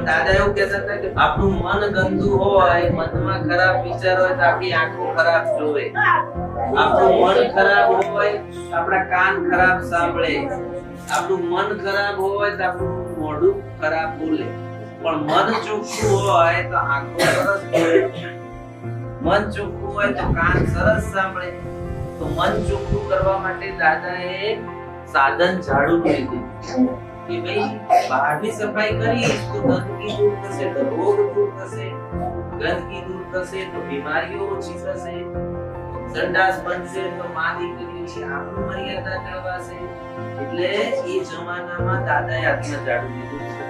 દાદા એવું કહેતા હતા કે આપણું મન ગંદુ હોય, મનમાં ખરાબ વિચાર હોય તો આપણી આંખો ખરાબ જોવે, આપણું મન ખરાબ હોય તો આપણા કાન ખરાબ સાંભળે, આપણું મન ખરાબ હોય તો આપણું મોઢું ખરાબ બોલે, પણ મન ચોખ્ખું હોય તો આંખો સરસ જોવે, મન ચોખ્ખું હોય તો કાન સરસ સાંભળે. તો મન ચોખ્ખું કરવા માટે દાદાએ સાધન ઝાડુ લીધું કે ભાઈ બહારની સફાઈ કરીશ તો ગંદકી દૂર થશે, તો રોગ દૂર થશે, ગંદકી દૂર થશે તો બીમારીઓ ઓછી થશે, સંડાસ બનશે તો મા દીકરીઓની આપણું મર્યાદા જળવાશે. એટલે એ જમાનામાં દાદાએ હાથમાં ઝાડુ લીધું છે.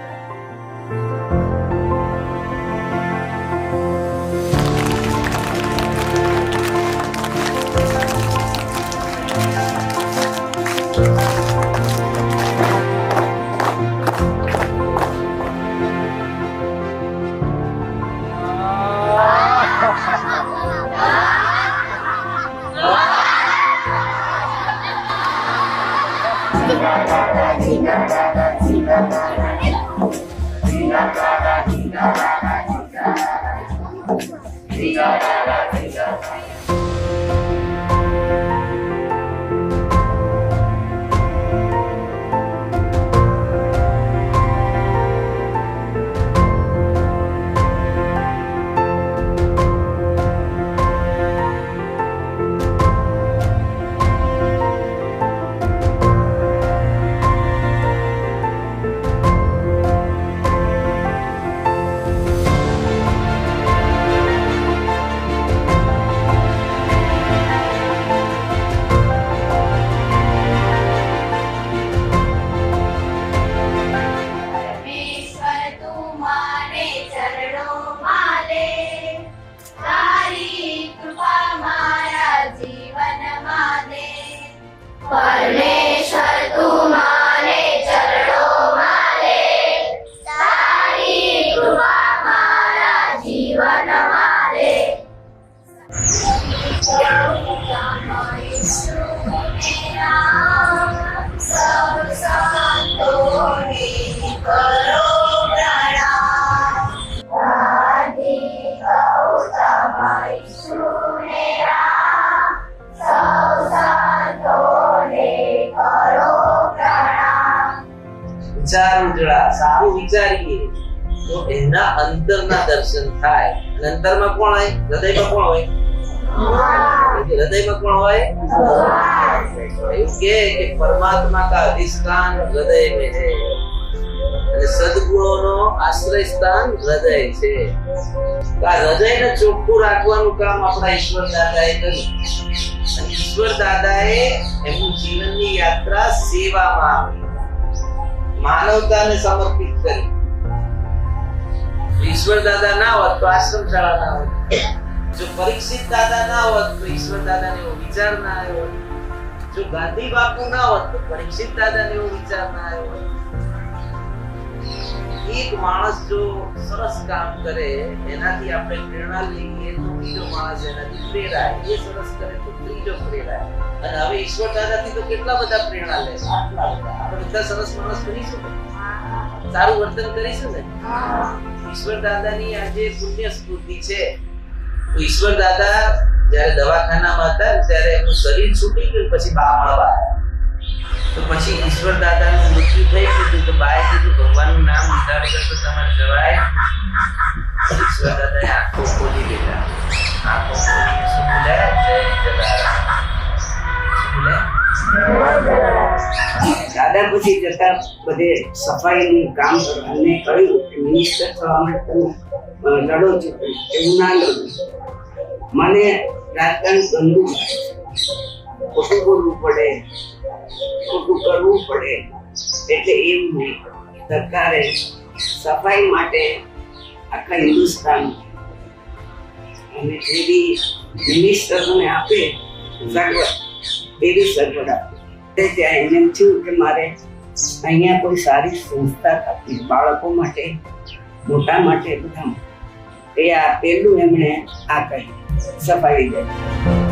સારું વિચારીએ તો એના અંતરના દર્શન થાય. અંતરમાં કોણ હોય? હૃદયમાં કોણ હોય? હૃદયમાં કોણ હોય? એવું કે પરમાત્મા કા અધિષ્ઠાન હૃદય में है અને સદગુણોનો આશ્રય સ્થાન હૃદય છે. આ હૃદયને ચોખ્ખું રાખવાનું કામ આપણા ઈશ્વર દાદાએ કર્યું. અને ઈશ્વર દાદાએ એમનું જીવનની યાત્રા સેવામાં માનવતાને સમર્પિત કરી. ઈશ્વર દાદા ના હોત તો આશ્રમ શાળા ના હોત, જો પરીક્ષિત દાદા ના હોત તો ઈશ્વર દાદાને એવો વિચાર ના આવ્યો હોત, જો ગાંધી બાપુ ના હોત તો પરીક્ષિત દાદાને એવો વિચાર ના આવ્યો હોત. એક માણસ જો સરસ કામ કરે એનાથી આપણે પ્રેરણા લઈએ તો બીજો માણસ એનાથી પ્રેરાય, એ સરસ કરે તો ત્રીજો પ્રેરાય. અને હવે ઈશ્વર દાદાથી તો કેટલા બધા પ્રેરણા લે, આટલા બધા. આપણે બધા સરસ માણસ બનીશું ને, સારું વર્તન કરીશું ને. ઈશ્વર દાદાની આજે પુણ્ય સ્મૃતિ છે. તો ઈશ્વર દાદા જ્યારે દવાખાનામાં હતા ત્યારે એમનું શરીર છૂટી ગયું, પછી બા મળવા. તો પછી ઈશ્વર દાદાનું મૃત્યુ થઈ ગયું તો બાએ કીધું ભગવાનનું નામ લીધા વગર તો તમારે જવાય. ઈશ્વર દાદાએ આંખો ખોલી દીધા. આંખો ખોલીને શું બોલ્યા? જય જલારામ. દાદા પછી જતા બધે સફાઈનું કામ કરવાને કહ્યું કે મિનિસ્ટર થવા માટે તમે લડો છો, એવું ના લડો. મને રાજકારણ ગંદુ લાગે, ખોટું બોલવું પડે, ખોટું કરવું પડે, એટલે એવું નહીં. સરકારે સફાઈ માટે આખા હિન્દુસ્તાન અને એવી મિનિસ્ટરોને આપે સગવડ, એવી સગવડ આપે. ત્યાં એમ થયું કે મારે અહીંયા કોઈ સારી સંસ્થા આપી, બાળકો માટે, મોટા માટે, બધા. એ આ પેલું એમણે આ કહ્યું સફાઈ જાય.